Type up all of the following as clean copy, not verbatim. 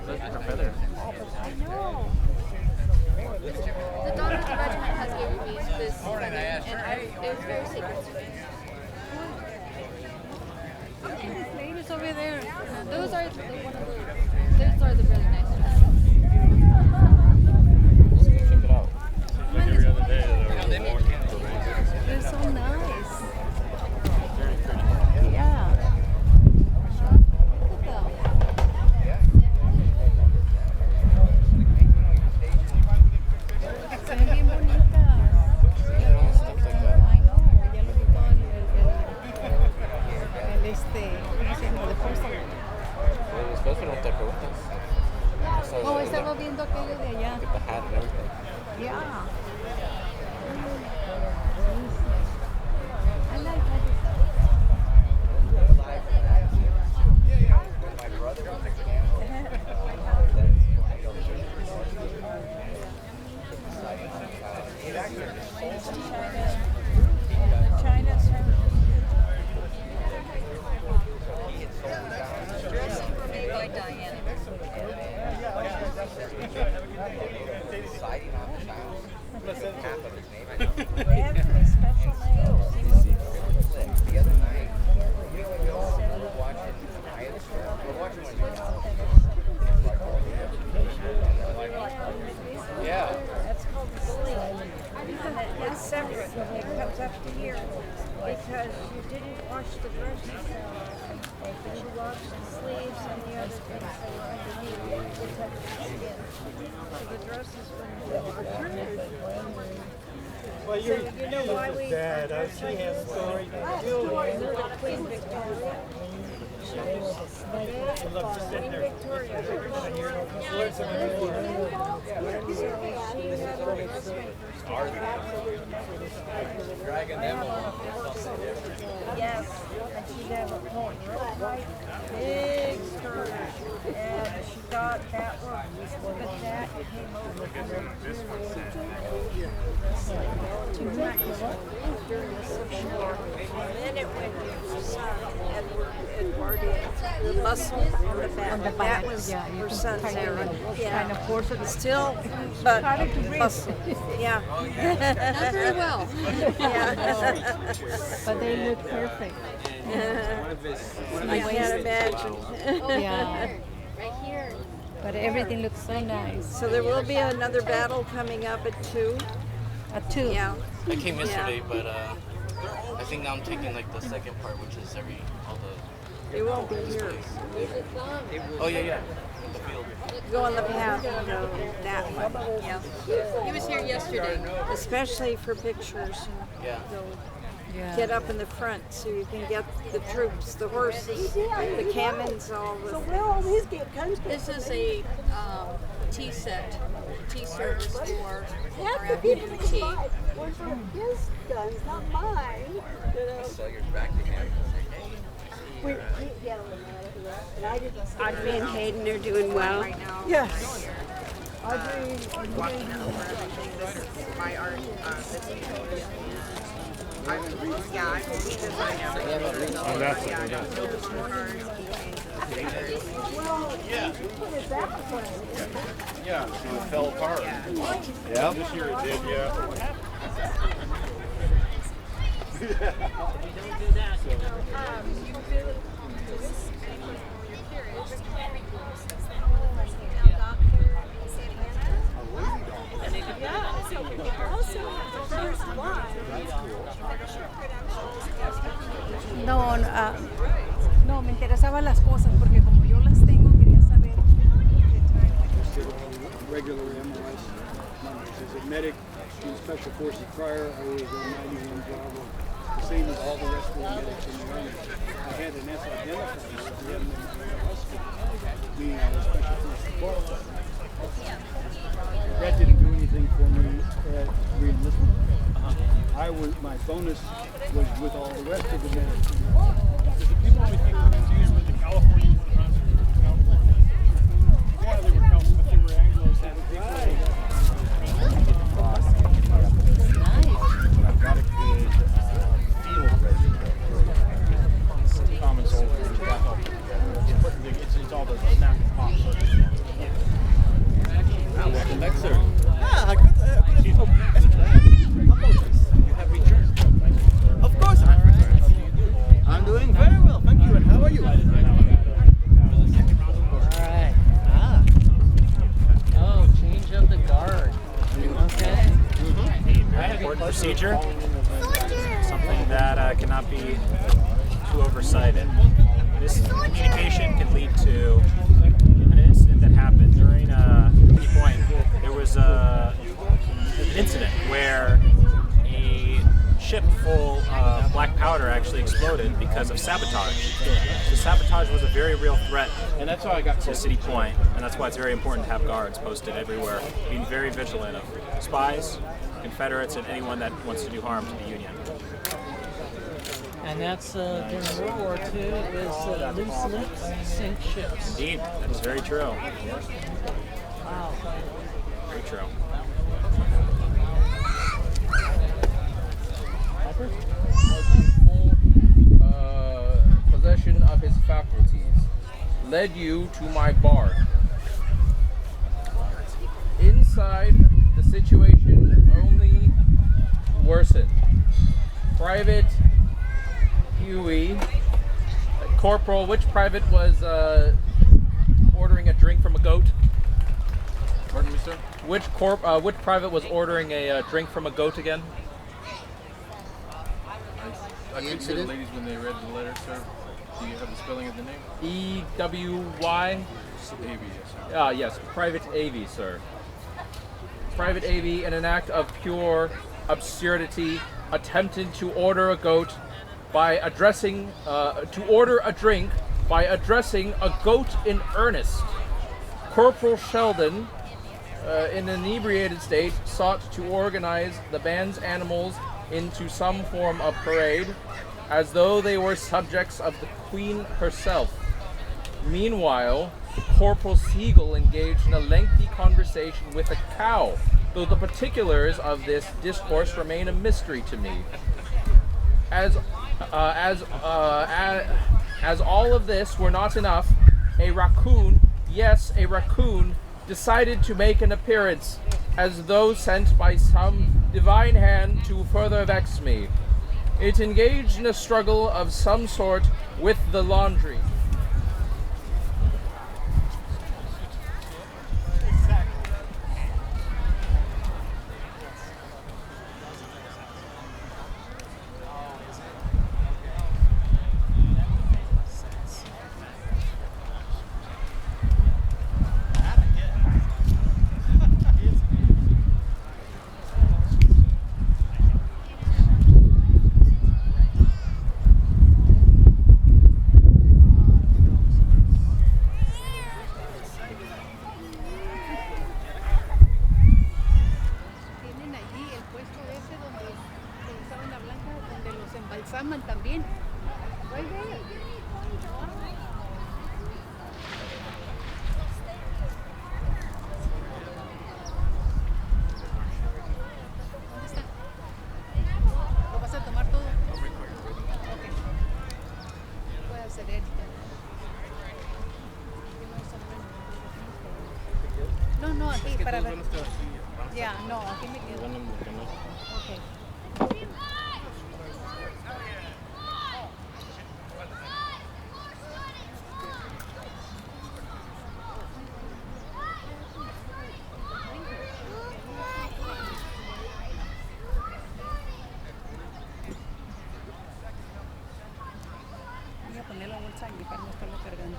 Look at her feathers. I know. The dog at the regiment has given me this feather, and it was very sacred to me. These ladies over there, those are the really nice ones. Check it out. Like every other day, They're so nice. Very pretty. Yeah. Se ven bien bonitas. Stuff like that. I know, ya lo vi todo ¿cómo se llama? De porcelain. Después preguntar preguntas. Oh, estaba viendo aquello de allá. Get the hat and everything. Yeah. I like that. China's Dressing were made by Diane. Siding on the house. Half of his name. They have to be special names. The other night, we were watching. We're watching one. Yeah. That's called the sleeve. And it's separate. It comes up to here because you didn't wash the dresses. But you washed the sleeves and the other things that were underneath. They touched the skin. So the dresses were washed. Well, So you know why we... Dad, I see his story. Queen Victoria. She was Queen Victoria. Dragging them along is something different. Yes, and she'd have a point, right? Big skirt. And she thought that was, but that came over too much during the Civil War. And then it went to son, Edwardian, the muscle on the back. That was her son's era. Kind of force it. Still, but muscle. Yeah. Not very well. Yeah. But they look perfect. I can't imagine. Yeah. Right here. But everything looks so nice. So there will be another battle coming up at 2. At 2. Yeah. I came yesterday, but I think now I'm taking like the second part, which is all the. It won't be here. Oh yeah. The field. Go on the path, that one. Yeah. He was here yesterday. Especially for pictures. Yeah. Yeah. Get up in the front so you can get the troops, the horses, the cannons, all the... This is a tea set, tea service for our afternoon tea. One from his guns, not mine. Sell yours back to him. Audrey and Hayden are doing well. Right now. Yes. Walking over everything. This is my art. This is yeah, I will design everything. Oh, that's Yeah, it. I build the corners. Yeah, so it fell apart. Yeah. This year it did, yeah. No, me interesaban las cosas porque como yo las tengo, quería saber. Regular MRIs numbers. As a medic in Special Forces prior, I was a 91 Bravo, the same as all the rest of the medics in the Army. I had an S identified, so we hadn't been in the hospital, meaning I was Special Forces qualified. That didn't do anything for me at re-enlistment. My bonus was with all the rest of the medics. People always get confused with the California California. Yeah, they were Anglos. sir? Yeah, I got Of course I'm returned. I'm doing very well, thank you. And how are you? Alright. Oh, change of the guard. Okay. Important procedure. Something that cannot be too oversighted. This communication can lead to an incident that happened during any point. There was an incident where a ship full of black powder actually exploded because of sabotage. So sabotage was a very real threat, and that's how I got to City Point, and that's why it's very important to have guards posted everywhere, being very vigilant of spies, Confederates, and anyone that wants to do harm to the Union. And that's during World War II, it was loose lips sink ships. Indeed, that is very true. Wow. Very true. Possession of his faculties led you to my bar. Inside, the situation only worsened. Private Huey, Corporal, which private was ordering a drink from a goat? Pardon me, sir? Which private was ordering a drink from a goat again? I couldn't see the ladies when they read the letter, sir. Do you have the spelling of the name? E-W-Y? A-V, yes, sir. Yes, Private A.V., sir. Private A.V., in an act of pure absurdity, attempted to order a goat by addressing, to order a drink by addressing a goat in earnest. Corporal Sheldon, in an inebriated state, sought to organize the band's animals into some form of parade, as though they were subjects of the Queen herself. Meanwhile, Corporal Siegel engaged in a lengthy conversation with a cow, though the particulars of this discourse remain a mystery to me. As all of this were not enough, a raccoon, yes, a raccoon, decided to make an appearance, as though sent by some divine hand to further vex me. It engaged in a struggle of some sort with the laundry. También. ¿Lo vas a tomar todo? Okay. Puede hacer Erika. No, aquí para ver. Ya, no, aquí me quedo. Okay. Voy a poner la bolsa aquí para no estarlo cargando.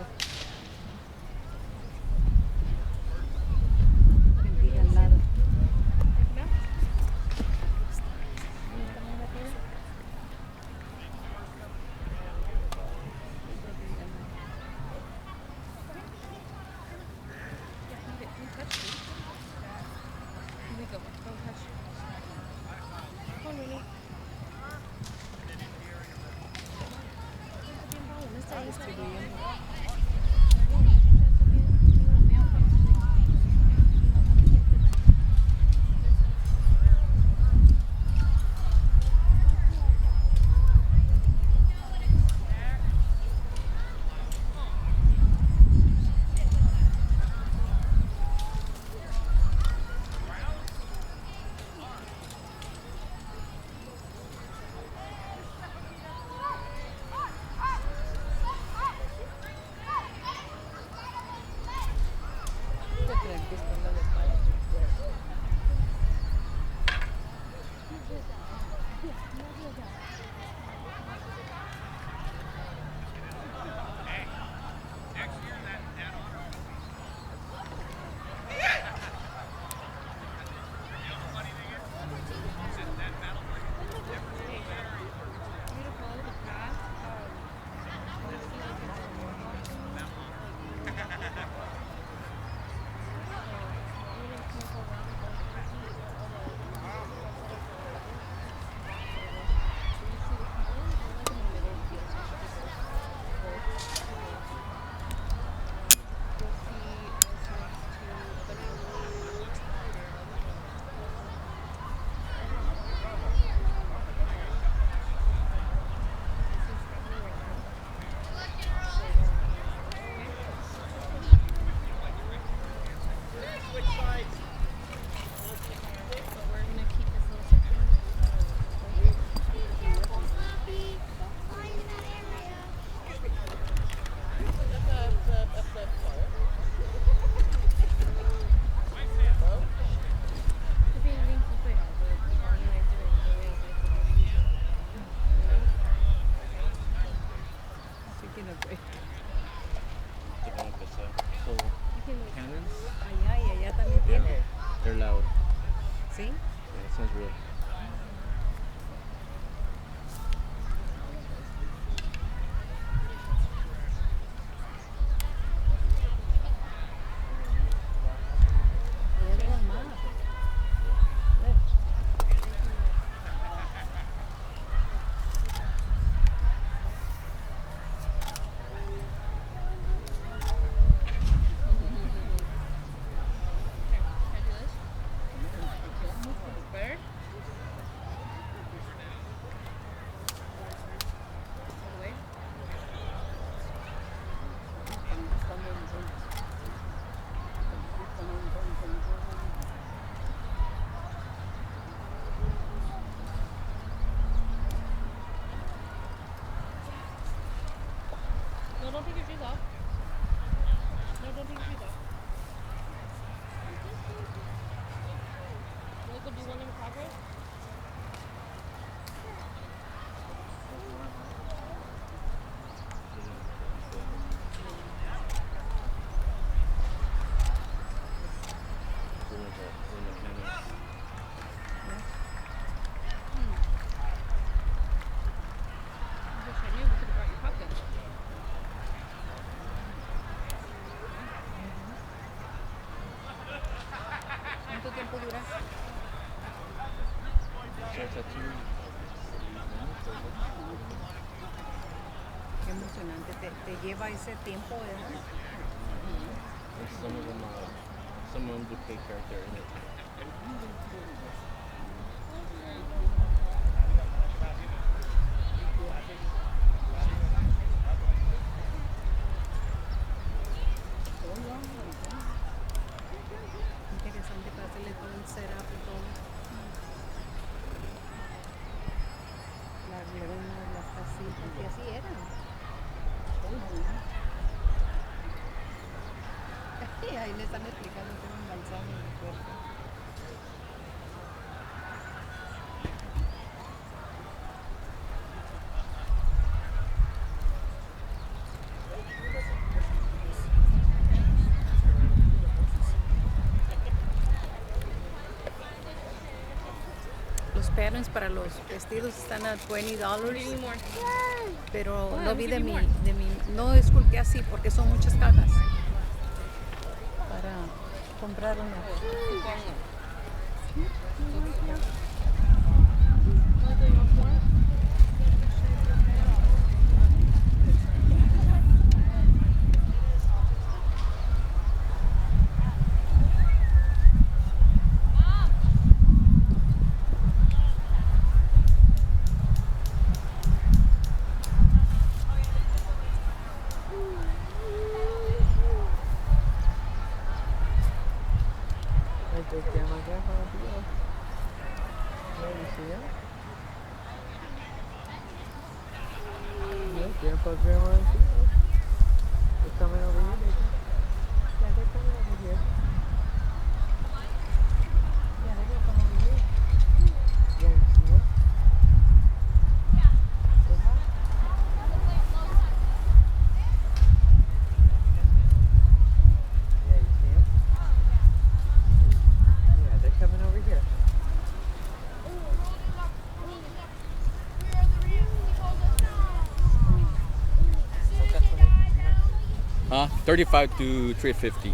No digan nada. ¿Sí? Yeah, that sounds real. Ella es la más. Bird? No, don't take your shoes off. No, don't take your shoes off. Look, do you want them to progress? ¿Cuánto tiempo dura? Qué emocionante. Te lleva ese tiempo, ¿verdad? Some of them do pay character in it. Interesante para hacerle todo el setup y todo. Las leonas, las casitas, y así eran. Ahí le están explicando cómo embalsaman el cuerpo. Los patterns para los vestidos están a $20, pero no vi de mi, no esculqué así porque son muchas cajas para comprar una. Grandpa's grandma and she they're coming over here, baby. Yeah, they're coming over here. Yeah, they're gonna come over here. Yeah, you see what? Say hi. Yeah, you see them? Yeah, they're coming over here. 35 to 350.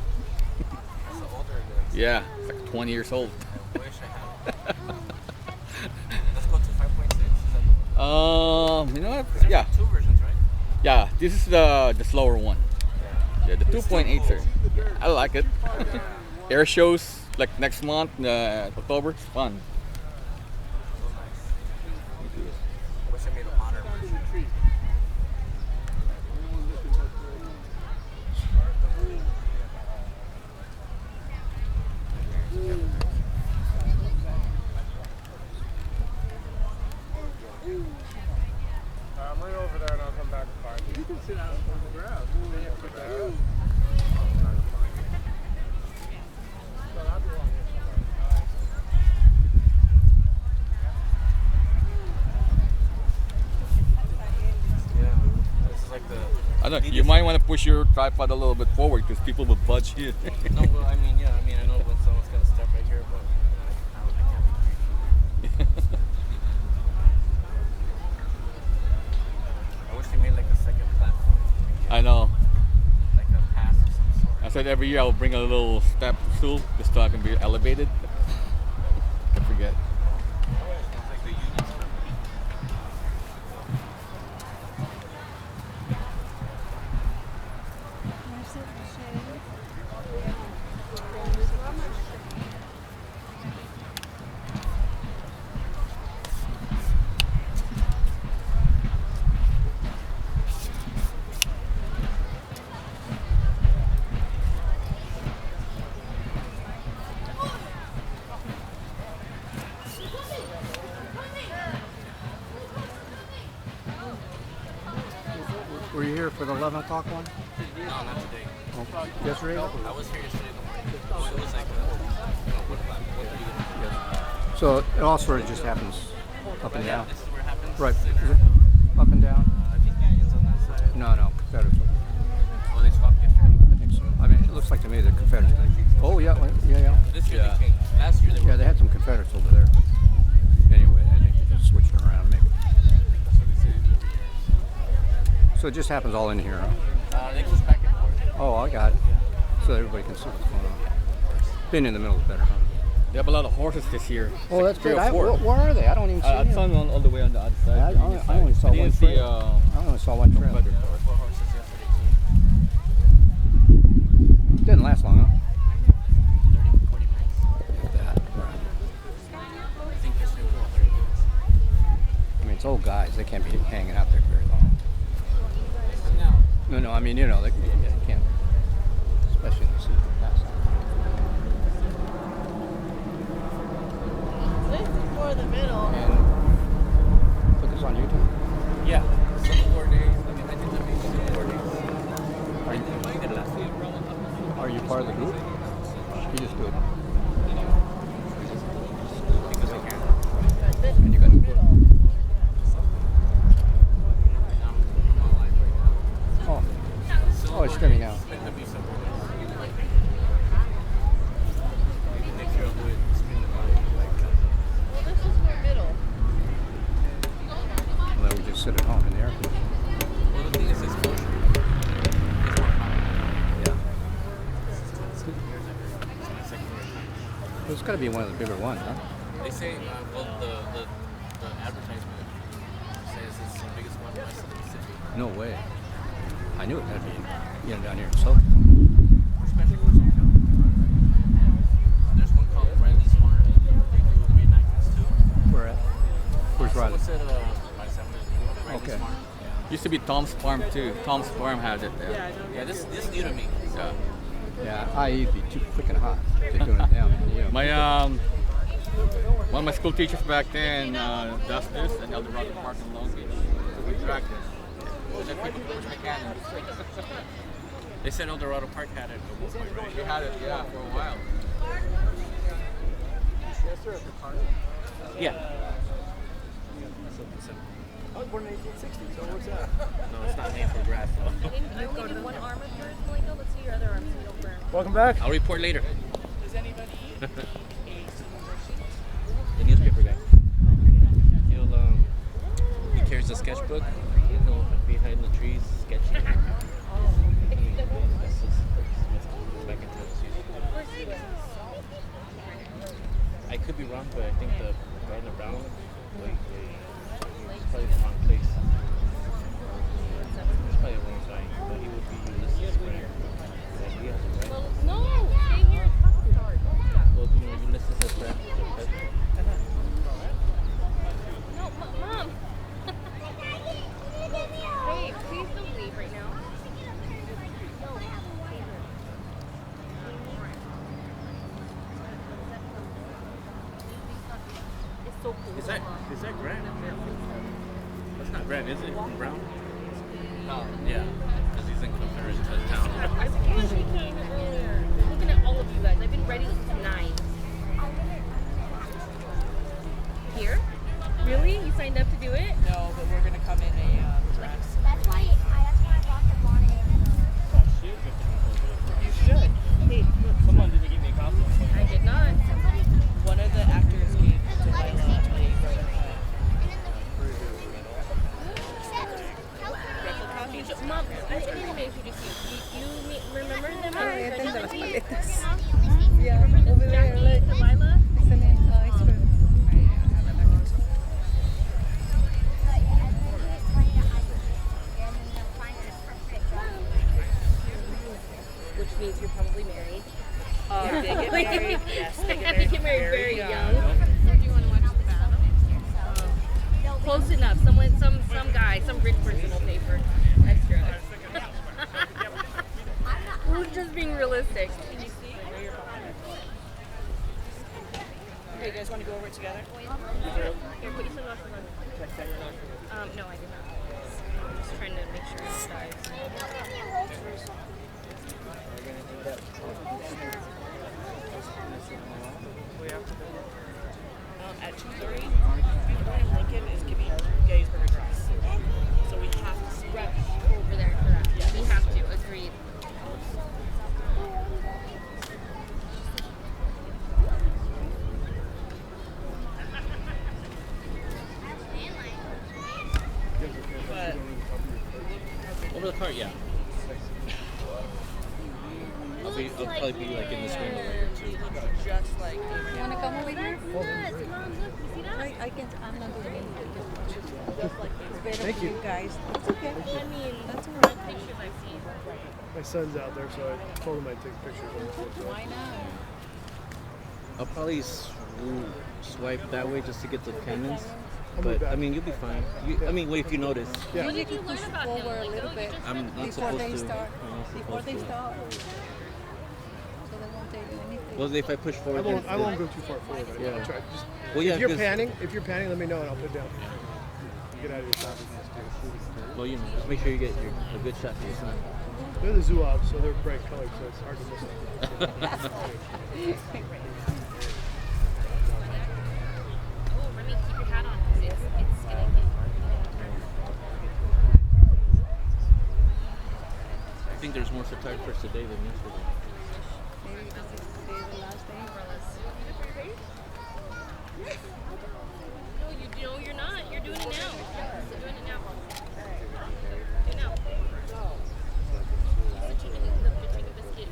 Yeah, it's like 20 years old. I wish I had. Let's go to 5.6. You know what? There's Yeah. two versions, right? Yeah, this is the slower one. Yeah, the 2.8, sir. I like it. Air shows like next month, October. It's fun. I wish I made a modern version. I'm right over there and I'll come back and find you. You can sit out on the grass. I don't know, you might want to push your tripod a little bit forward because people will budge you. No, well, I mean, yeah, I know when someone's gonna step right here, but I can't said every year I'll bring a little step stool just so I can be elevated. I forget. Were you here for the 11 o'clock one? No, not today. Oh, yesterday? I was here yesterday in the morning. It was like, what o'clock? 1:30. So it all sort of just happens up and down? This is where it happens. Right. Is it up and down? I think Union's on that side. No, Confederates. Oh, they swapped yesterday? I think so. I mean, it looks like to me the Confederates. Oh, yeah. This year they changed. Last year they were. Yeah, they had some Confederates over there. Anyway, I think they just switched it around maybe. That's what they say they do every year. So it just happens all in here, huh? They just back and forth. Oh, I got it. So everybody can see what's going on. Being in the middle is better, huh? They have a lot of horses this year. Oh, that's three good. or four. Where are they? I don't even see I them. saw them all the way on the other side. I only saw one trail. I only saw one trail. Didn't last long, huh? 30, 40 minutes. I think yesterday was about 30 minutes. I mean, it's old guys. They can't be hanging out there very long. No, I mean, they can't. Especially in the season. This is for the middle. And put this on YouTube? Yeah. 4 days. I mean, I did the beach 4 days. Are you part of the group? You just do it. Because I can. And you got to put Oh, it's streaming out. Well, this is for middle. And then we just sit at home in the air conditioning. Well, the thing is exposure. Yeah. Well, it's got to be one of the bigger ones, huh? They say, well, the advertisement says it's the biggest one west of the Mississippi. No way. I knew it had to be down here in South. There's one called Riley's Farm. They do reenactments too. Where at? Where's Riley? Someone said Riley's Okay. Farm. Used to be Tom's Farm too. Tom's Farm has it there. Yeah, this is new to me. Yeah. Yeah, IE'd be too freaking hot. They're doing it down. My one of my school teachers back then does this at El Dorado Park in Long Beach. So we track this. They said El Dorado Park had it at one point, right? They had it, yeah, for a while. Yeah. I was born in 1860, so what's that? No, it's not made for grass. I only did one arm of yours, Malingo. Let's see your other arm so you don't burn. Welcome back. I'll report later. Does anybody The newspaper guy. He carries a sketchbook. He'll be behind the trees sketching. That's his back in Tennessee. I could be wrong, but I think the Gardner Brown, he's probably the wrong place. He's probably the wrong guy, but he would be Ulysses Grant. He has it, right? No, stay here. Well, Ulysses has Grant, the president. No, Mom. Babe, please don't leave right now. It's so cool. Is that Grant? That's not Grant, is it? From Brown? Oh, yeah. Because he's in Confederate town. I was shaking earlier. Looking at all of you guys. I've been ready since 9. Here? Really? You signed up to do it? No, but we're gonna come in a dress. That's why I bought the bonnet. You should. Hey, look. Someone didn't give me a costume. I did not. One of the actors gave to Lila a Mom, I didn't introduce you. You remember them? to go over it together? Here, put your sunglasses on. No, I did not. I'm just trying to make sure it dies. At 2:30, Abraham Lincoln is giving Gettysburg Address. So we have to spread over there for that. Yeah. We have to, agreed. But Over the cart, yeah. I'll probably be like in this window later too. just like You wanna come over here? Yes, Mom, look, you see that? I'm not doing anything. just like It's better Thank for you. you guys. It's okay. I mean, That's all the right. pictures I've seen. My son's out there, so I told him I'd take pictures of him. Why not? I'll probably swipe that way just to get the canyons. I'll move But back. I mean, you'll be fine. I mean, wait if you notice. Yeah. When did you learn about him? Forward a little Like, bit I'm not before supposed they to. start. I'm not Before supposed they to. start. So they won't take anything. Well, if I push forward, I won't go too far forward. Yeah. I'll try. Just, Well, yeah, if you're 'cause- panning, let me know and I'll put down. Get out of your traffic. Well, you know, just make sure you get a good shot for your son. They're the zoo ops, so they're bright colored, so it's hard to miss them. oh, Remy, keep your hat on because it's gonna get I think there's more photographers today than yesterday. Maybe this is today's the last day. No, you're not. You're doing it now. You're doing it now. Do it now. You're taking a biscuit.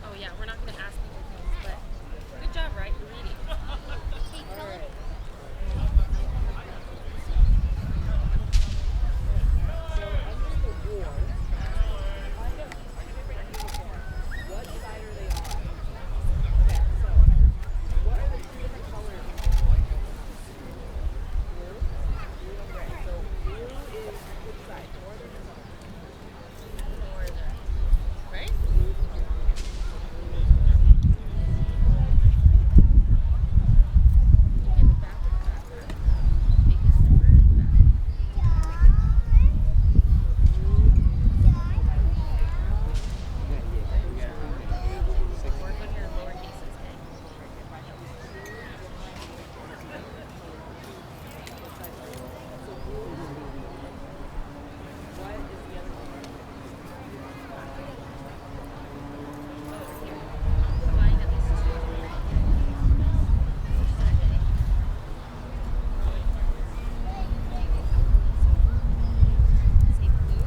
Oh yeah, we're not gonna ask people things, but good job, right? You're reading. Hey, tell them. Right? Work on your lower cases, okay? Combine at least Say blue.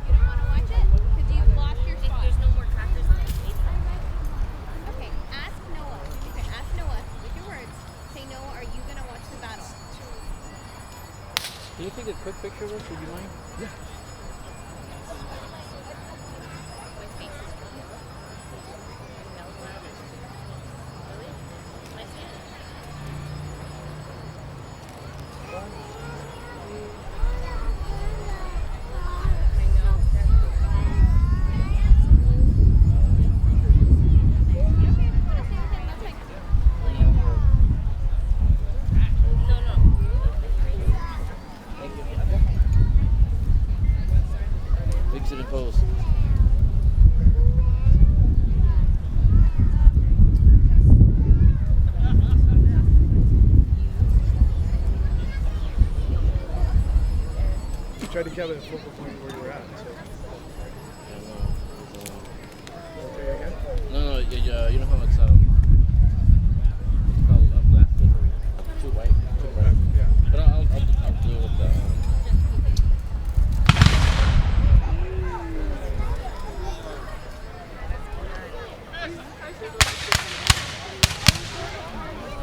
You don't want to watch it? Because you lost your If spot. there's no more crackers in the table. Okay, ask Noah. Okay, ask Noah with your words. Say, Noah, are you going to watch the battle? Can you take a quick picture of us? Would you mind? My face is really melts out. Really? I see it. I know. No, no. Exit and pose. You tried to capture the focal point where you were at. So. Okay, again? No, you know how it's called blasted. Too white. Yeah. But I'll do it with the.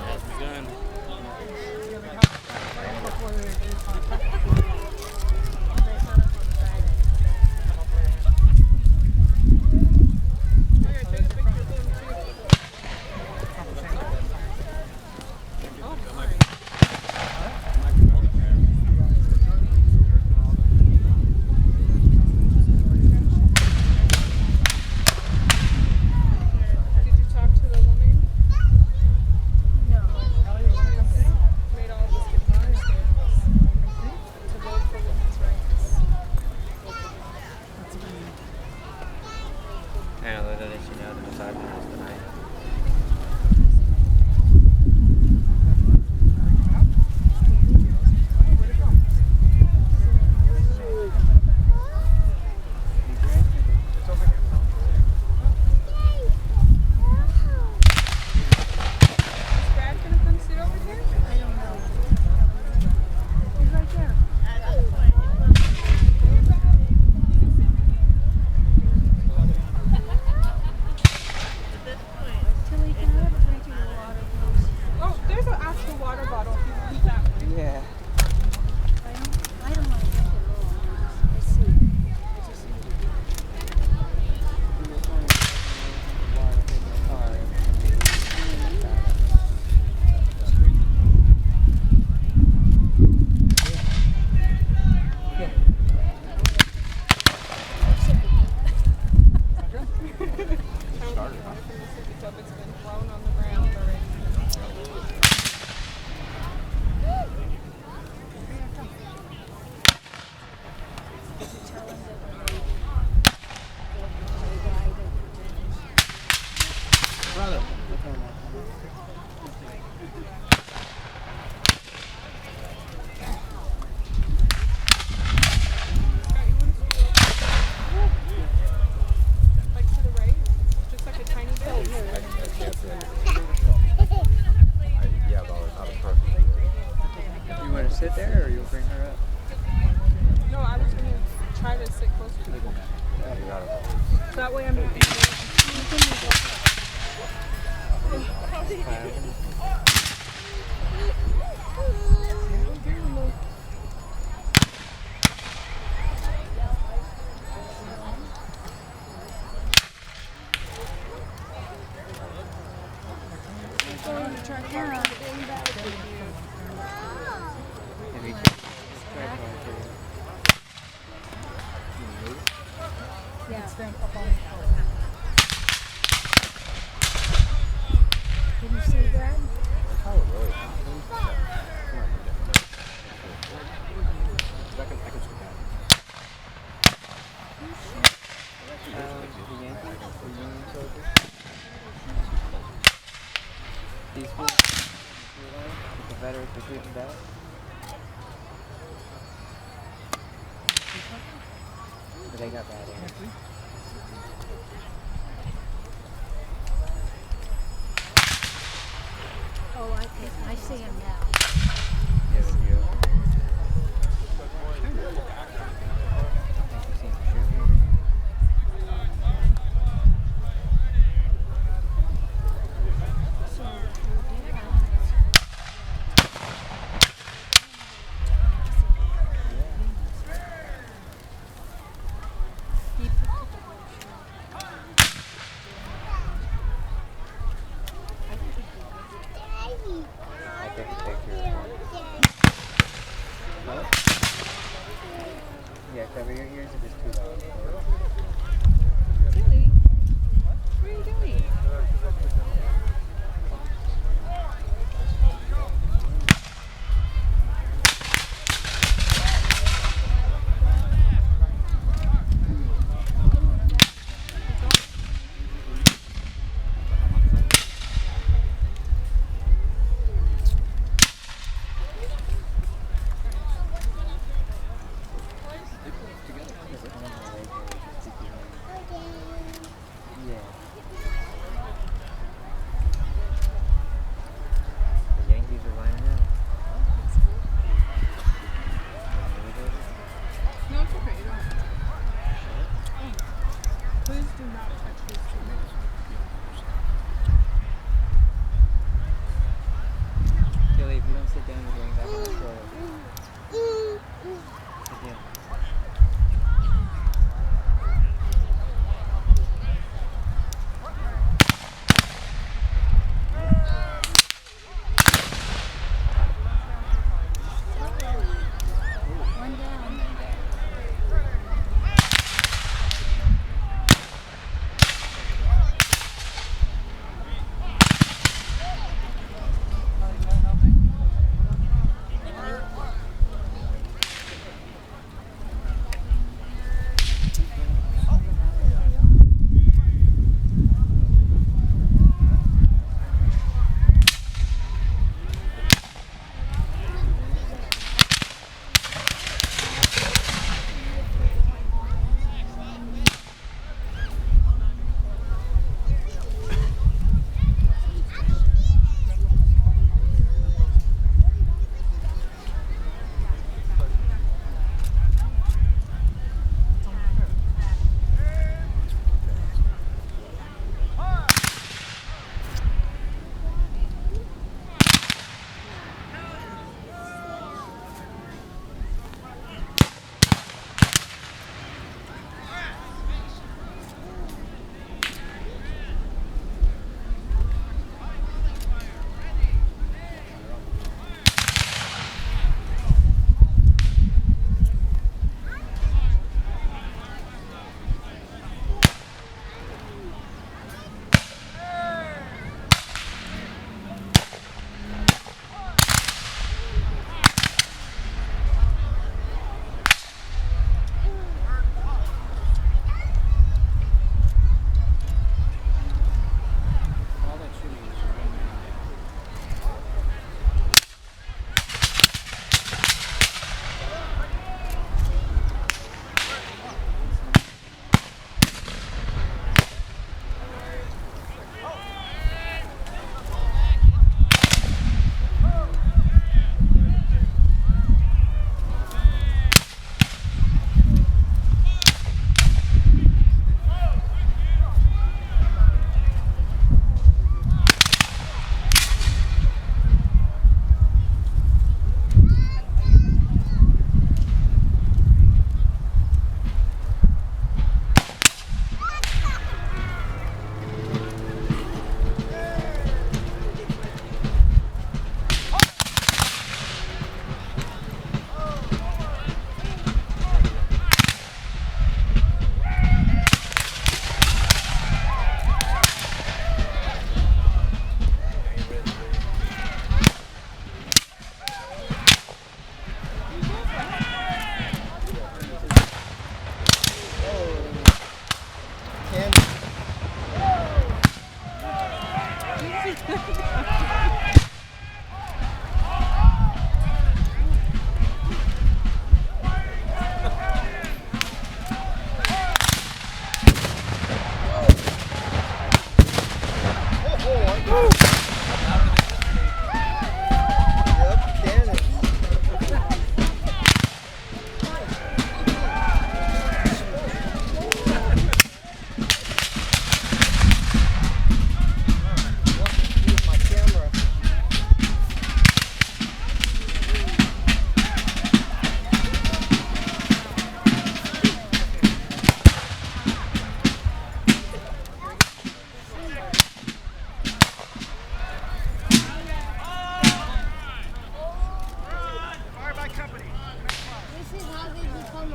Has begun. That way I'm not. Can you see that? These ones, the Confederates were shooting back. But they got bad air. Oh, I see him now. Yeah, but you. I think you seen him shoot. I took a picture of one. What? Yeah, cover your ears if it's too loud. Really? What are you doing?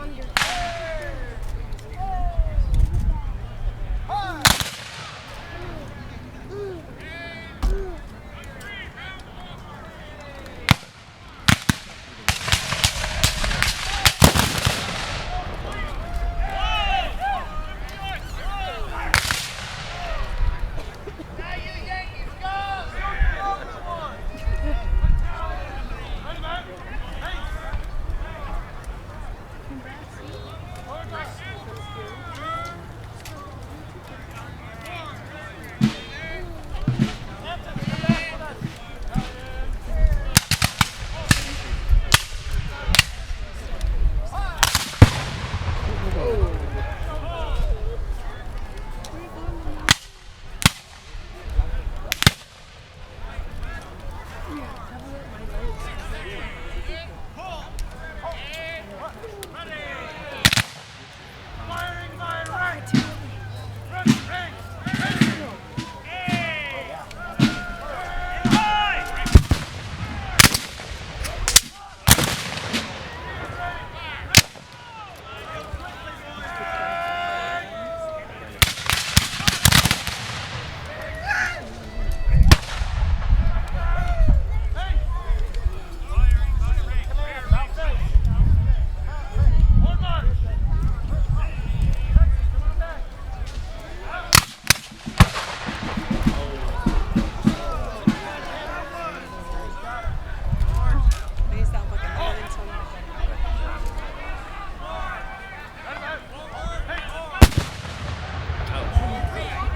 wonder.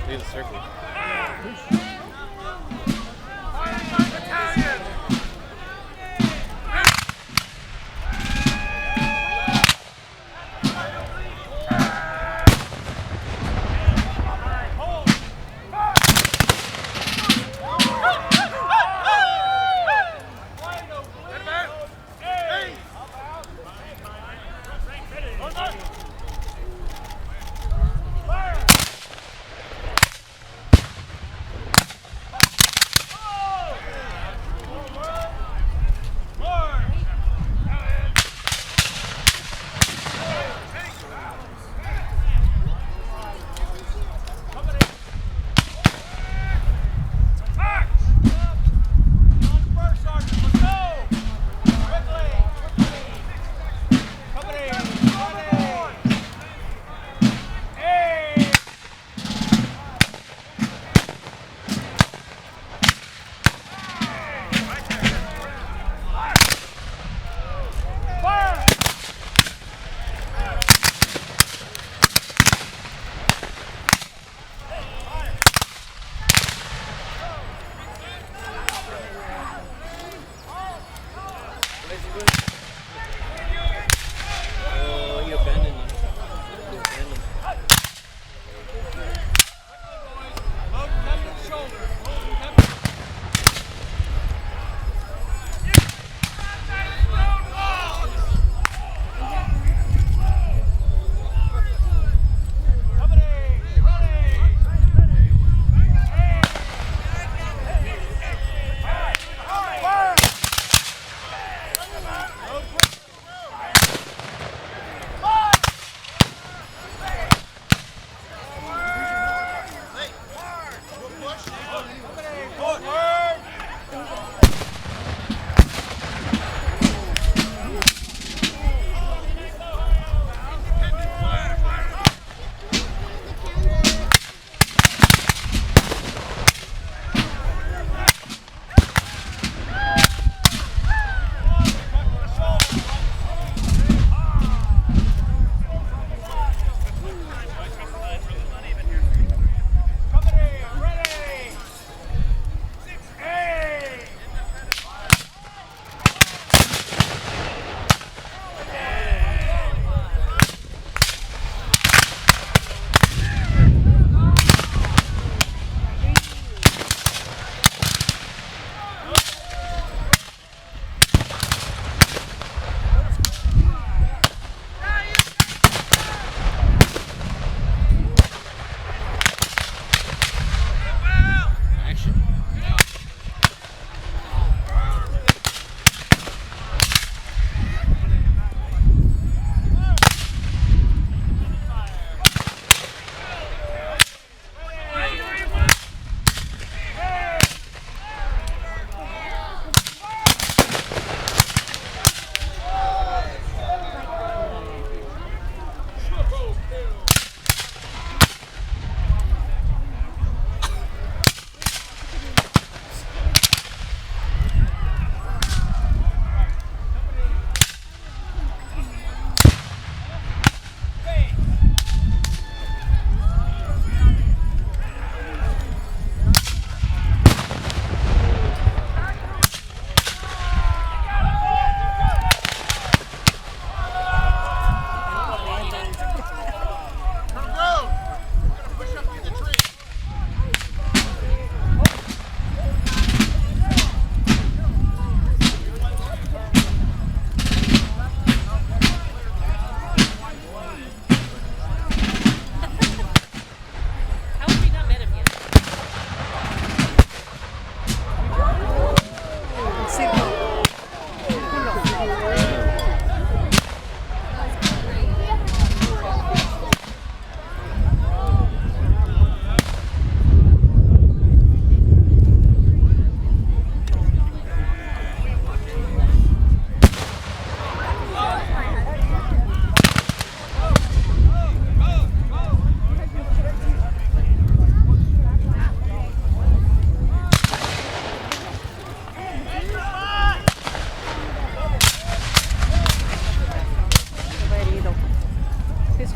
Leave the circle.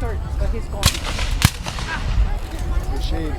hurt, but he's gone. Good shade.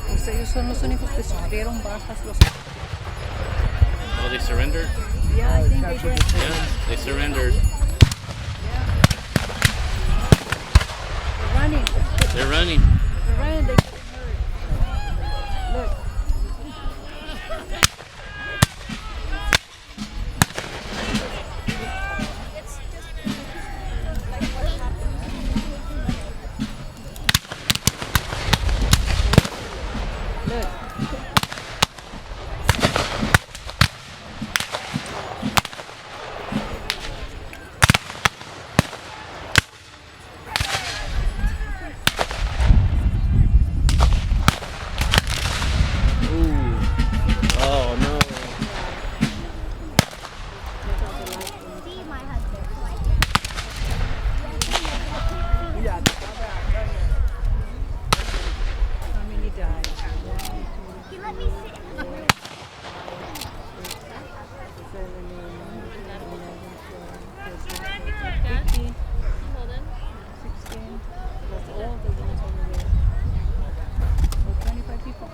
Pues ellos son los únicos que sufrieron bajas. Oh, they surrendered? Yeah, I think they did. Yeah, they surrendered. They're running. They're running. They're running. They get hurt. Look. Oh no. See my husband. How many died? He let me sit in the room. 15, 16. That's all the ones over there. So 25 people.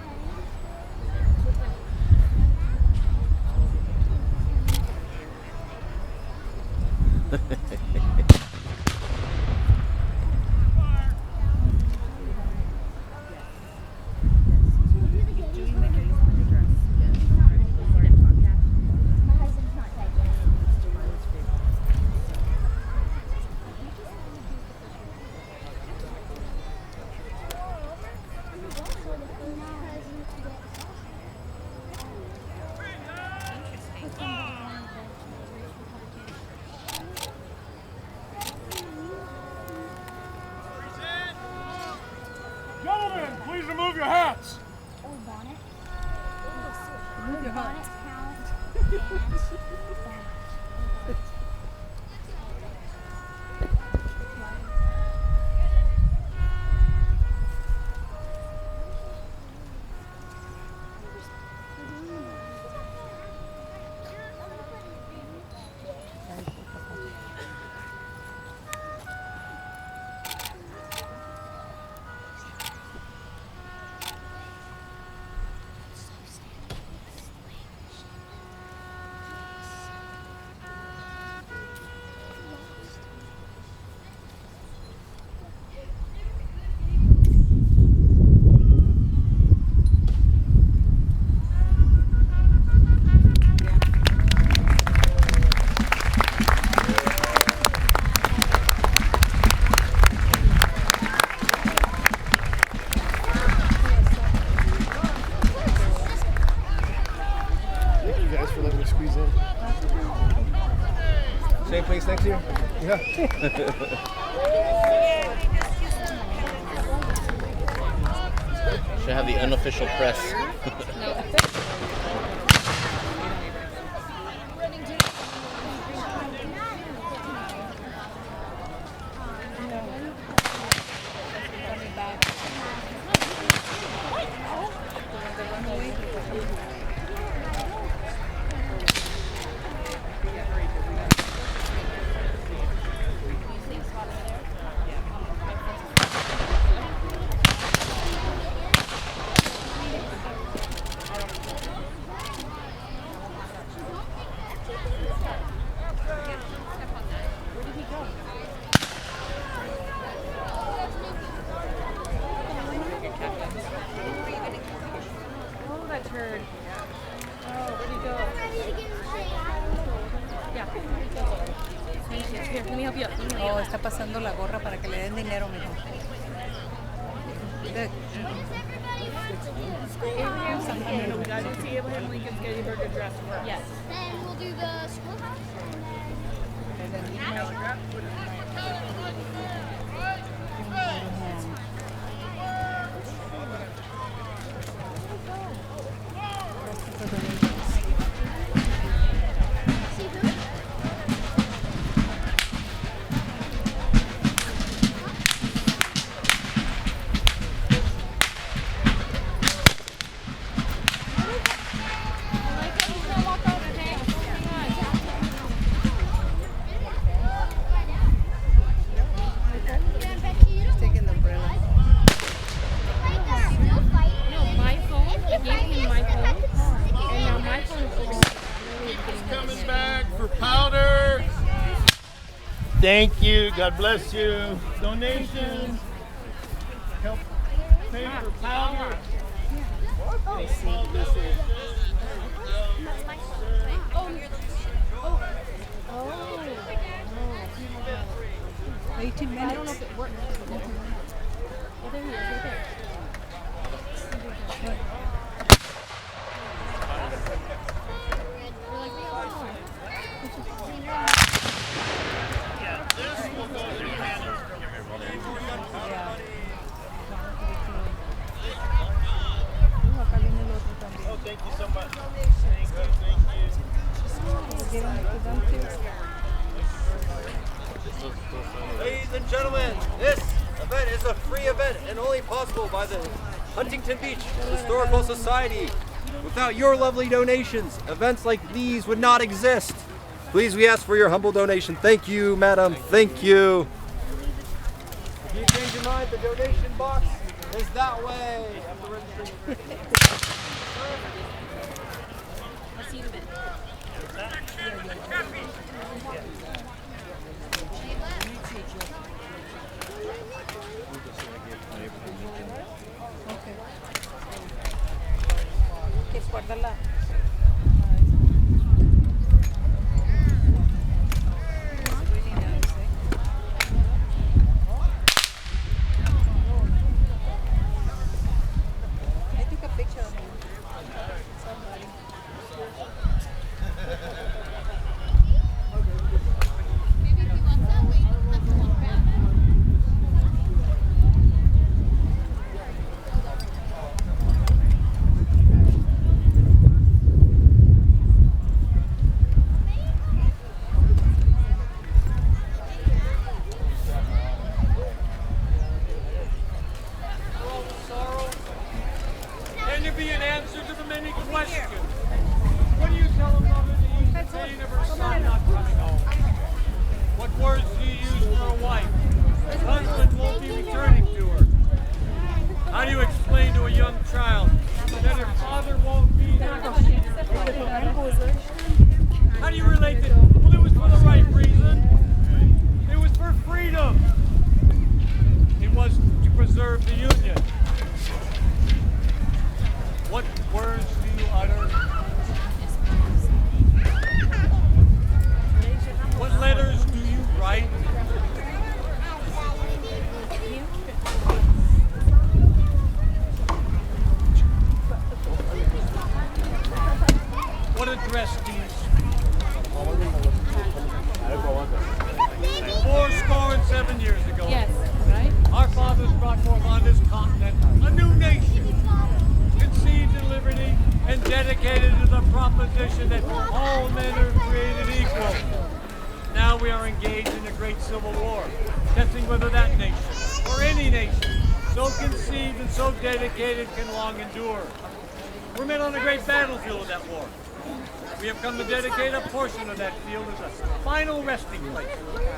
My husband's not dead yet. Gentlemen, please remove your hats. Oh, bonnet. Move your Bonnet heart. count and bonnet. Thank you guys for letting me squeeze in. Same place next year? Yeah. Should have the unofficial press. Here, let me help you up. Let me help Oh, you up. está pasando la gorra para que le den dinero, mijo. Look. No, we gotta do Abraham Lincoln's Gettysburg Address first. Yes. Then we'll do the schoolhouse and then. Thank you. God bless you. Donations. Help pay for powder. Oh. 18 minutes. I don't know if it works. Oh, there he is, right there. Oh, thank you so much. Thank you. Ladies and gentlemen, this event is a free event and only possible by the Huntington Beach Historical Society. Without your lovely donations, events like these would not exist. Please, we ask for your humble donation. Thank you, madam. Thank you. If you change your mind, the donation box is that way. After registering. I'll see you in a bit. Que guárdala. I took a picture of him. Somebody. Can there be an answer to the many questions? What do you tell a mother the evening pain of her son not coming home? What words do you use for a wife? Her husband won't be returning to her. How do you explain to a young child that her father won't be there? How do you relate that? Well, it was for the right reason. It was for freedom. It was to preserve the Union. What words do you utter? What letters do you write? What address do you speak? 407 years ago. Yes, right? Our fathers brought forth on this continent a new nation, conceived in liberty and dedicated to the proposition that all men are created equal. Now we are engaged in a great civil war, testing whether that nation, or any nation, so conceived and so dedicated can long endure. We're men on a great battlefield of that war. We have come to dedicate a portion of that field as a final resting place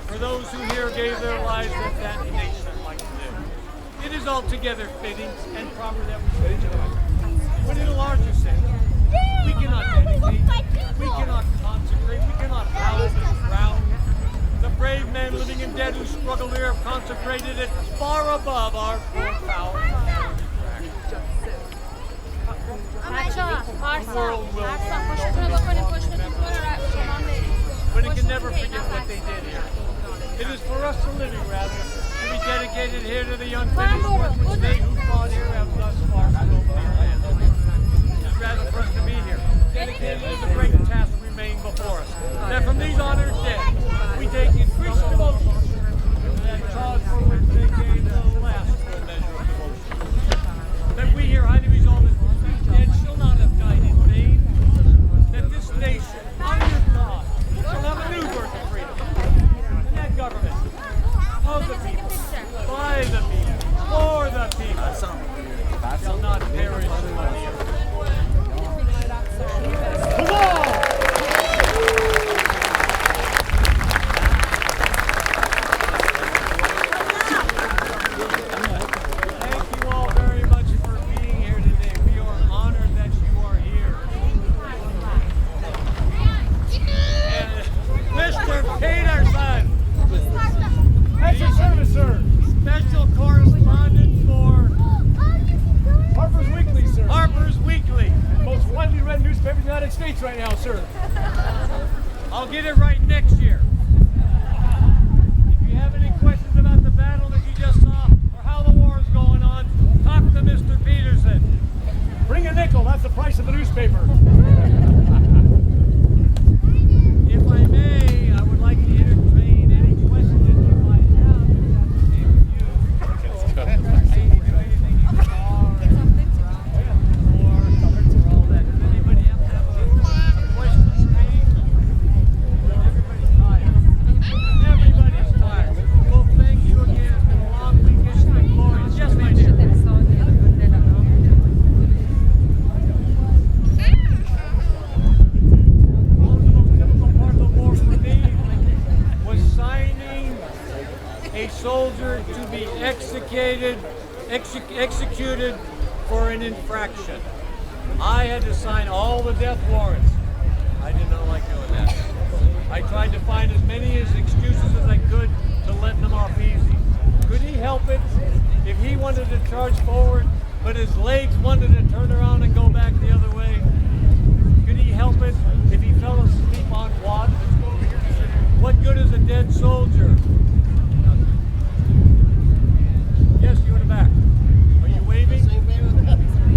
for those who here gave their lives that that nation might live. It is altogether fitting and proper that we should enjoy. But in a larger sense, we cannot dedicate, we cannot consecrate, we cannot house this ground. The brave men living and dead who struggle here have consecrated it far above our poor foul practice. But but it can never forget what they did here. It is for us to living, rather, to be dedicated here to the unfinished work which they who fought here have thus far skillfully planned. It is rather for us to be here, dedicated to the great task remaining before us. That from these honored dead, we take increased devotion to that cause for which they gave the last full measure of devotion. That we here highly resolve that these dead shall not have died in vain. That this nation, under God, shall have a new birth of freedom. And that government, of the people, by the people, for the people, shall not perish on the earth. Come on! Thank you all very much for being here today. We are honored that you are here. And Mr. Peterson! That's your service, sir. Special correspondent for Harper's Weekly, sir. Harper's Weekly. Most widely read newspaper in the United States right now, sir. I'll get it right next year. If you have any questions about the battle that you just saw or how the war is going on, talk to Mr. Peterson. Bring a nickel. That's the price of the newspaper. If I may, I would like to entertain any questions that you might have. If that's okay with you. Soldier to be executed for an infraction. I had to sign all the death warrants. I did not like doing that. I tried to find as many excuses as I could to let them off easy. Could he help it if he wanted to charge forward, but his legs wanted to turn around and go back the other way? Could he help it if he fell asleep on what? What good is a dead soldier? Yes, you in the back. Are you waving?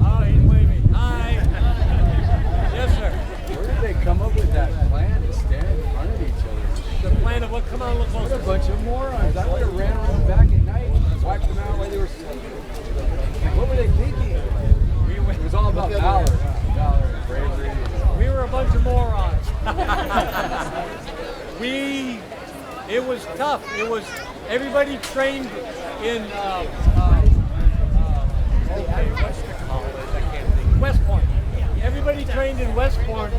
Oh, he's waving. Hi. Yes, sir. Where did they come up with that plan to stand in front of each other? The plan of what? Come on, look closer. What a bunch of morons. I would have ran around back at night and wiped them out while they were sleeping. What were they thinking? It was all about valor. Valor and bravery. We were a bunch of morons. It was tough. It was, everybody trained in, what's the college? I can't think. West Point. Everybody trained in West Point,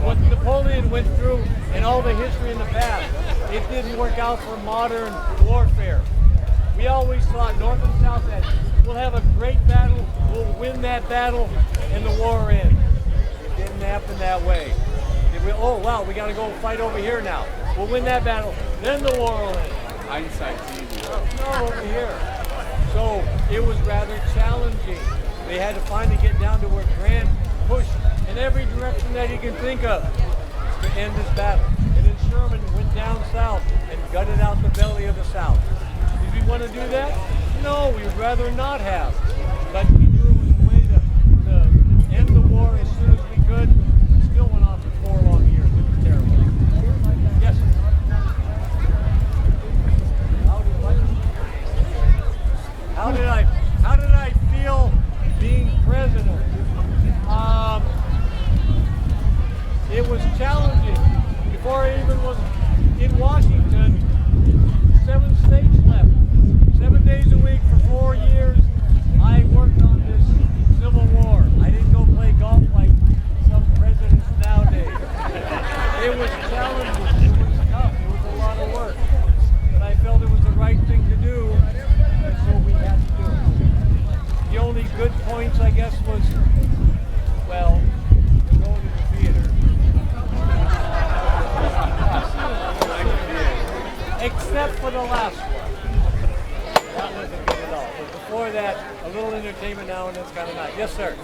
what Napoleon went through and all the history in the past. It didn't work out for modern warfare. We always thought, North and South, that we'll have a great battle, we'll win that battle, and the war ends. It didn't happen that way. Oh, wow, we got to go fight over here now. We'll win that battle, then the war will end. Hindsight's easy. No, over here. So it was rather challenging. They had to finally get down to where Grant pushed in every direction that he can think of to end this battle. And then Sherman went down south and gutted out the belly of the South. Did we want to do that? No, we would rather not have. But we knew it was a way to end the war as soon as we could. It still went on for 4 long years. It was terrible. Yes? How did I feel being president? It was challenging. Before I even was in Washington, 7 states left. 7 days a week for 4 years, I worked on this Civil War. I didn't go play golf like some presidents nowadays. It was challenging. It was tough. It was a lot of work. But I felt it was the right thing to do, and so we had to do it. The only good points, I guess, was, well, going to the theater. Except for the last one. That wasn't good at all. But before that, a little entertainment now and then's kind of nice. Yes, sir.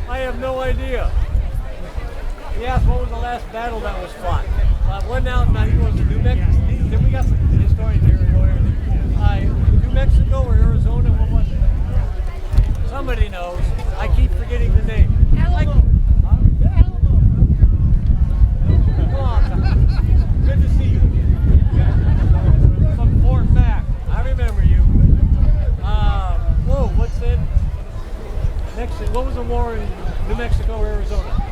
I have no idea. Yes, what was the last battle that was fought? One now, I think it was New Mexico. Then we got some historians here. New Mexico or Arizona? What was it? Somebody knows. I keep forgetting the name. Good to see you again. From Fort Mac. I remember you. Whoa, what's that? What was the war in New Mexico or Arizona?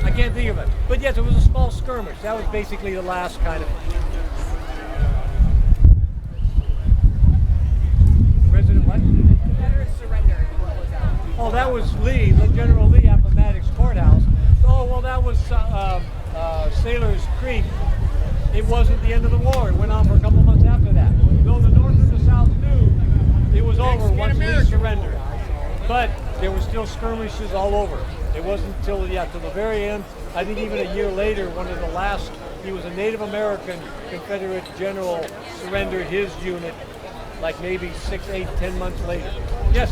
I can't think of it. But yes, it was a small skirmish. That was basically the last kind of... President what? Confederate surrender. Oh, that was Lee, General Lee, Appomattox Courthouse. Oh, well, that was Sailor's Creek. It wasn't the end of the war. It went on for a couple months after that. Though the North and the South knew it was over once Lee surrendered. But there were still skirmishes all over. It wasn't till the very end. I think even a year later, one of the last, he was a Native American Confederate general, surrendered his unit, like maybe 6, 8, 10 months later. Yes?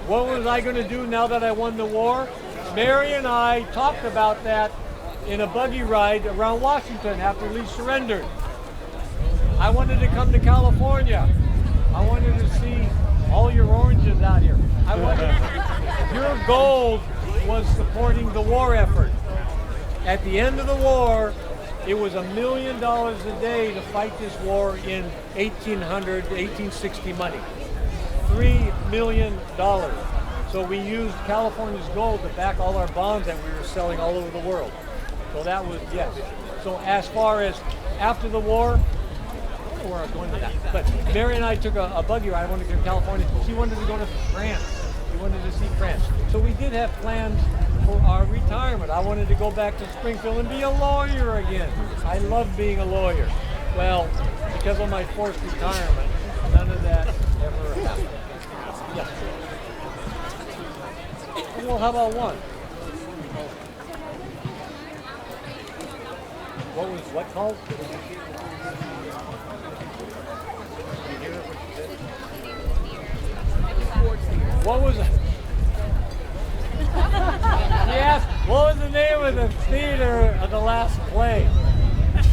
What was I going to do now that I won the war? Mary and I talked about that in a buggy ride around Washington after Lee surrendered. I wanted to come to California. I wanted to see all your oranges out here. Your goal was supporting the war effort. At the end of the war, it was $1 million a day to fight this war in 1860 money. $3 million. So we used California's gold to back all our bonds that we were selling all over the world. So that was, yes. So as far as after the war, I don't know where I was going with that, but Mary and I took a buggy ride. I wanted to go to California. She wanted to go to France. She wanted to see France. So we did have plans for our retirement. I wanted to go back to Springfield and be a lawyer again. I love being a lawyer. Well, because of my forced retirement, none of that ever happened. Yes. Well, how about one? What called? What was it? Yes, what was the name of the theater of the last play?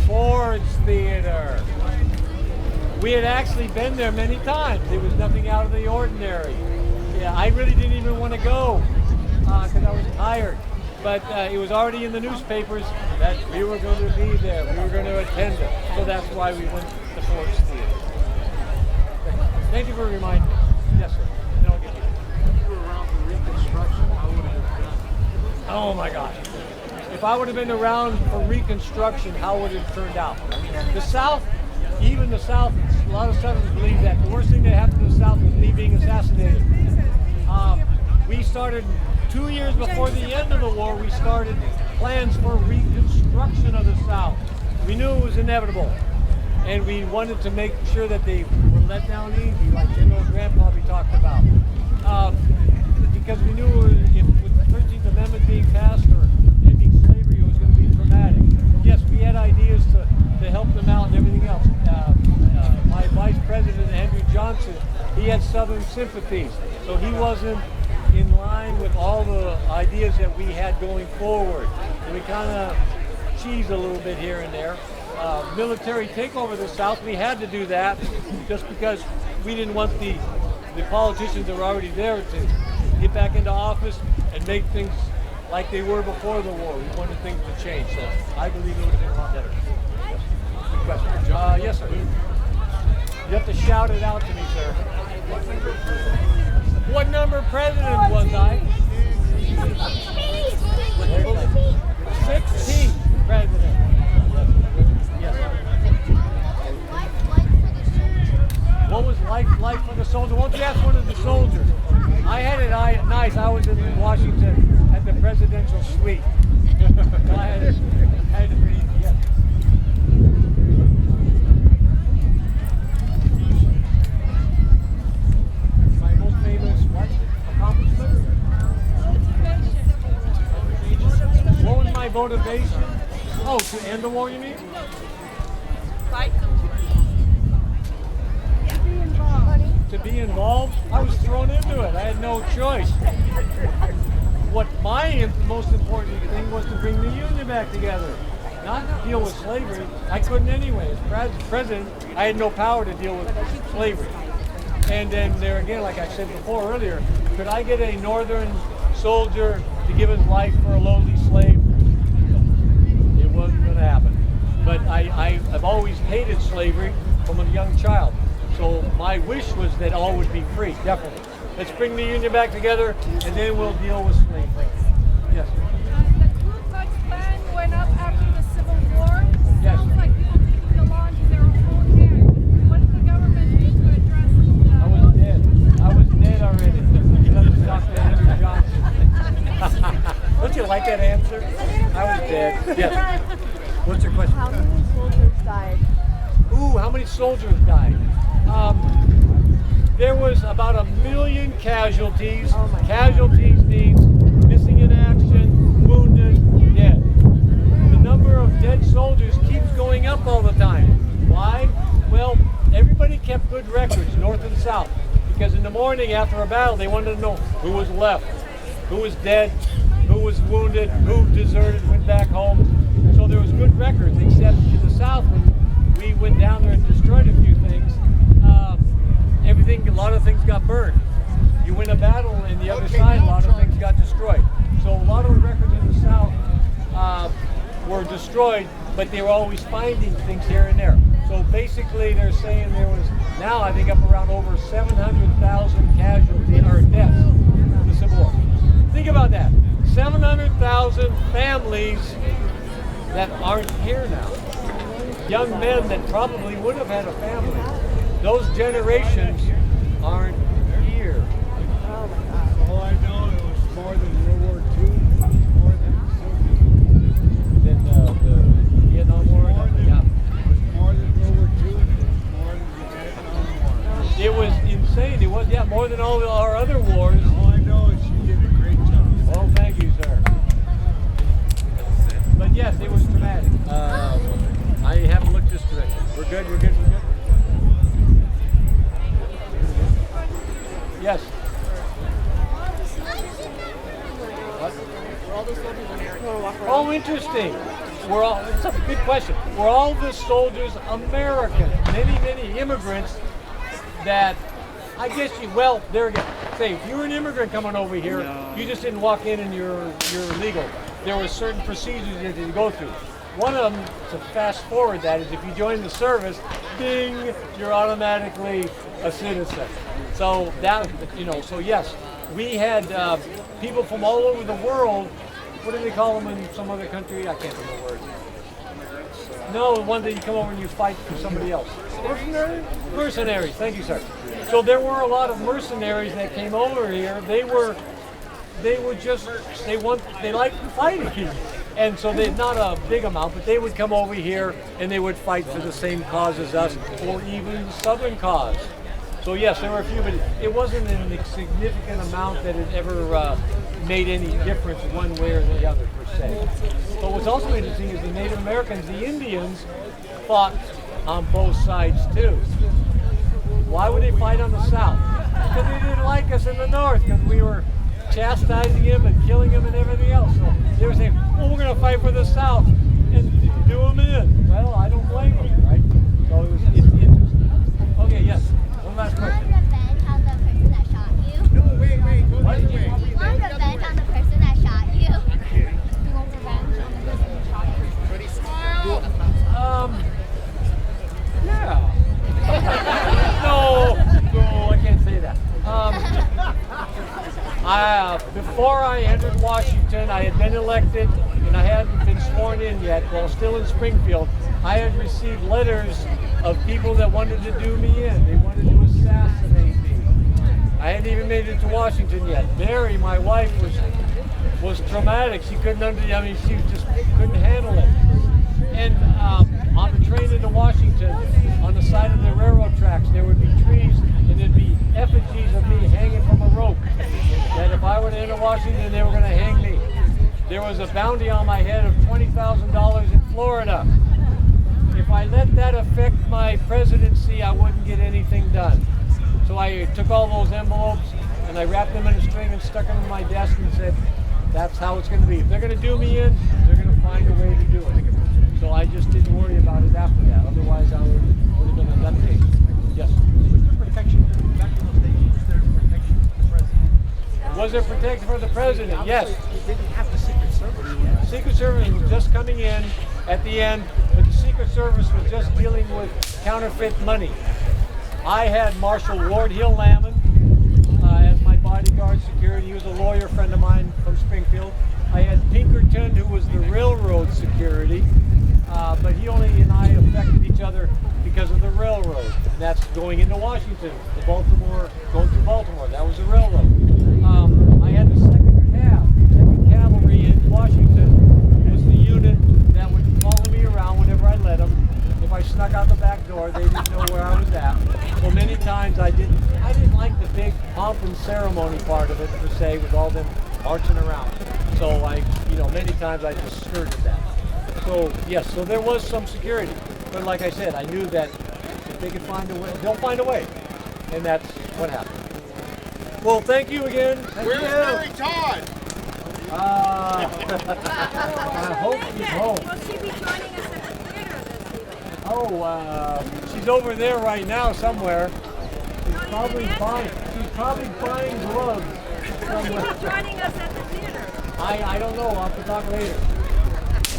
Ford's Theater. We had actually been there many times. There was nothing out of the ordinary. Yeah, I really didn't even want to go because I was tired. But it was already in the newspapers that we were going to be there. We were going to attend it. So that's why we went to Ford's Theater. Thank you for reminding me. Yes, sir. And I'll get you. If you were around for Reconstruction, how would it have done? Oh my gosh. If I would have been around for Reconstruction, how would it have turned out? The South, even the South, a lot of Southerners believe that the worst thing that happened to the South was me being assassinated. We started 2 years before the end of the war, we started plans for reconstruction of the South. We knew it was inevitable. And we wanted to make sure that they were let down easy, like General Grant probably talked about. Because we knew with the 13th Amendment being passed or ending slavery, it was going to be traumatic. Yes, we had ideas to help them out and everything else. My Vice President, Andrew Johnson, he had Southern sympathies, so he wasn't in line with all the ideas that we had going forward. So we kind of cheesed a little bit here and there. Military takeover of the South, we had to do that just because we didn't want the politicians that were already there to get back into office and make things like they were before the war. We wanted things to change, so I believe it would have been a lot better. Yes. Good question. Yes, sir. You have to shout it out to me, sir. What number president was I? 16th president. Yes. What was life like for the soldier? Won't you ask one of the soldiers? I had it nice. I was in Washington at the presidential suite. So I had it pretty easy, yes. My most famous what? Accomplishment? What was my motivation? Oh, to end the war, you mean? Fight the war. to be involved, I was thrown into it. I had no choice. What my most important thing was to bring the union back together, not deal with slavery. I couldn't anyway. As president, I had no power to deal with slavery. And then there again, like I said before earlier, could I get a northern soldier to give his life for a lowly slave? It wasn't going to happen. But I've always hated slavery from a young child. So my wish was that all would be free, definitely. Let's bring the union back together, and then we'll deal with slavery. Yes? The Ku Klux Klan went up after the Civil War. Yes. Sounds like people taking the law into their own hands. What did the government do to address I was dead. I was dead already. You let me talk to Andrew Johnson. Don't you like that answer? I was dead. Yes. What's your question? How many soldiers died? Ooh, how many soldiers died? There was about 1 million casualties. Casualties means missing in action, wounded, dead. The number of dead soldiers keeps going up all the time. Why? Well, everybody kept good records, north and south, because in the morning after a battle, they wanted to know who was left, who was dead, who was wounded, who deserted, went back home. So there was good records, except in the south when we went down there and destroyed a few things. A lot of things got burned. You win a battle and the other side, a lot of things got destroyed. So a lot of the records in the south were destroyed, but they were always finding things here and there. So basically they're saying there was now I think up around over 700,000 casualties or deaths in the Civil War. Think about that. 700,000 families that aren't here now. Young men that probably would have had a family. Those generations aren't here. Oh my God. All I know, it was more than World War II, more than the Vietnam War. Yeah. It was more than World War II, and it was more than the Vietnam War. It was insane. It was, yeah, more than all our other wars. All I know is she did a great job. Oh, thank you, sir. But yes, it was traumatic. I haven't looked this direction. We're good, we're good, we're good. Yes. Oh, interesting. It's a good question. Were all the soldiers American? Many immigrants that, I guess there again, say if you were an immigrant coming over here, you just didn't walk in and you're legal. There were certain procedures you had to go through. One of them, to fast forward that, is if you join the service, ding, you're automatically a citizen. So that, so yes, we had people from all over the world. What do they call them in some other country? I can't remember the word. No, the one that you come over and you fight for somebody else. Mercenaries? Mercenaries, thank you, sir. So there were a lot of mercenaries that came over here. They liked fighting. And so they're not a big amount, but they would come over here and they would fight for the same cause as us, or even the Southern cause. So yes, there were a few, but it wasn't a significant amount that it ever made any difference one way or the other, per se. But what's also interesting is the Native Americans, the Indians, fought on both sides too. Why would they fight on the South? Because they didn't like us in the North, because we were chastising him and killing him and everything else. So they were saying, well, we're going to fight for the South and do them in. Well, I don't blame them, right? So it's interesting. Okay, yes. One last question. Revenge on the person that shot you? No, wait, go what? You want revenge on the person that shot you? You want revenge on the person that shot you? Pretty smile. Yeah. No, I can't say that. Before I entered Washington, I had been elected and I hadn't been sworn in yet. While still in Springfield, I had received letters of people that wanted to do me in. They wanted to assassinate me. I hadn't even made it to Washington yet. Mary, my wife, was traumatic. She she just couldn't handle it. And on the train into Washington, on the side of the railroad tracks, there would be trees and there'd be effigies of me hanging from a rope. That if I were to enter Washington, they were going to hang me. There was a bounty on my head of $20,000 in Florida. If I let that affect my presidency, I wouldn't get anything done. So I took all those envelopes and I wrapped them in a string and stuck them on my desk and said, that's how it's going to be. If they're going to do me in, they're going to find a way to do it. So I just didn't worry about it after that. Otherwise, I would have been a nutcase. Yes. Was there protection for the president? Yes. You didn't have the Secret Service. The Secret Service was just coming in at the end, but the Secret Service was just dealing with counterfeit money. I had Marshal Ward Hill Lamon as my bodyguard security. He was a lawyer friend of mine from Springfield. I had Pinkerton, who was the railroad security, but he only and I affected each other because of the railroad. And that's going into Washington, to Baltimore, going through Baltimore. That was the railroad. I had the second Cavalry in Washington was the unit that would follow me around whenever I let them. If I snuck out the back door, they didn't know where I was at. So many times I didn't like the big pomp and ceremony part of it per se, with all them marching around. So many times I just skirted that. So yes, so there was some security, but like I said, I knew that if they could find a way, they'll find a way, and that's what happened. Well, thank you again. Where's Mary Todd? I hope she's home. Will she be joining us at the theater this evening? Oh, she's over there right now somewhere. She's probably buying gloves somewhere. Will she be joining us at the theater? I don't know. I'll have to talk later.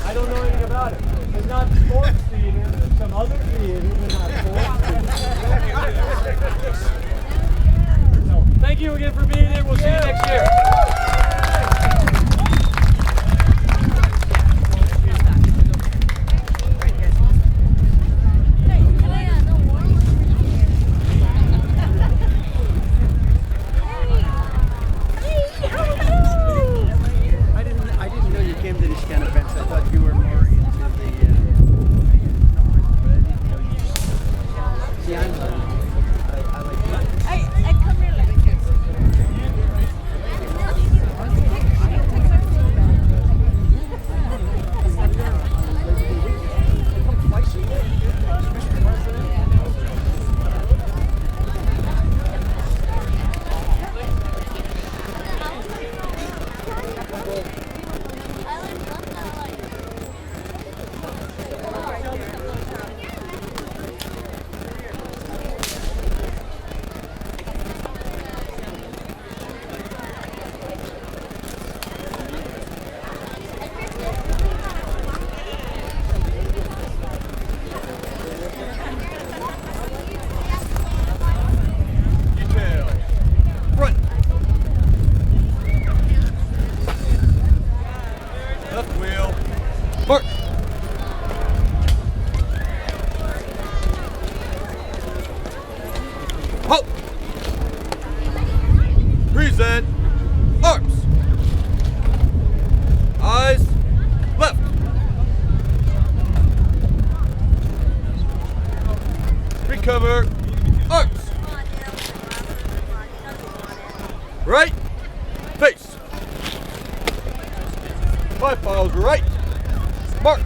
I don't know anything about it. It's not sports theater. It's some other theater, but not sports. So, thank you again for being here. We'll see you next year. I didn't know you came to these kind of events. I thought you were more into the. But I didn't know you. See, I like that. I come here like Present. Arms. Eyes. Left. Recover. Arms. Right. Face. 5 files right. March.